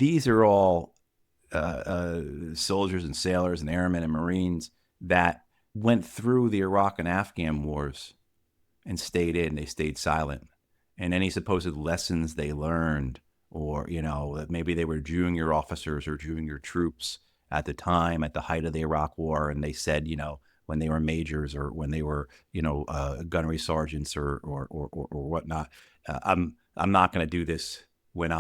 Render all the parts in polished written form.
these are all soldiers and sailors and airmen and Marines that went through the Iraq and Afghan wars and stayed in. They stayed silent. And any supposed lessons they learned, or, that maybe they were junior officers or junior troops at the time, at the height of the Iraq war, and they said, when they were majors or when they were, gunnery sergeants or whatnot, I'm not going to do this when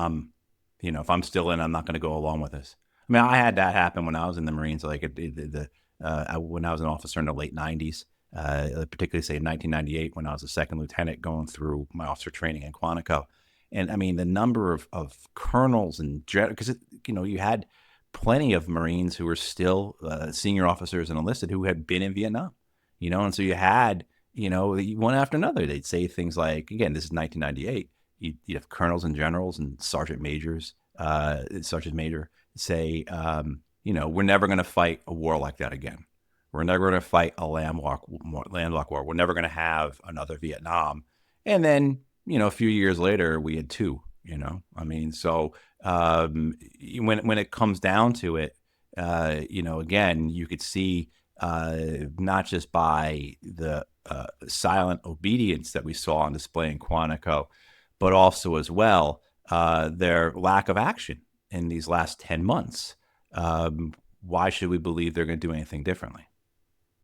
if I'm still in, I'm not going to go along with this. I mean, I had that happen when I was in the Marines, like when I was an officer in the late 90s, particularly say in 1998 when I was a second lieutenant going through my officer training in Quantico. And I mean, the number of colonels and because, you had plenty of Marines who were still senior officers and enlisted who had been in Vietnam, and so you had, one after another, they'd say things like, again, this is 1998, you'd have colonels and generals and sergeant majors, sergeant major say, we're never going to fight a war like that again. We're never going to fight a landlocked war. We're never going to have another Vietnam. And then, a few years later, we had two. I mean, so when it comes down to it, again, you could see not just by the silent obedience that we saw on display in Quantico, but also as well their lack of action in these last 10 months. Why should we believe they're going to do anything differently?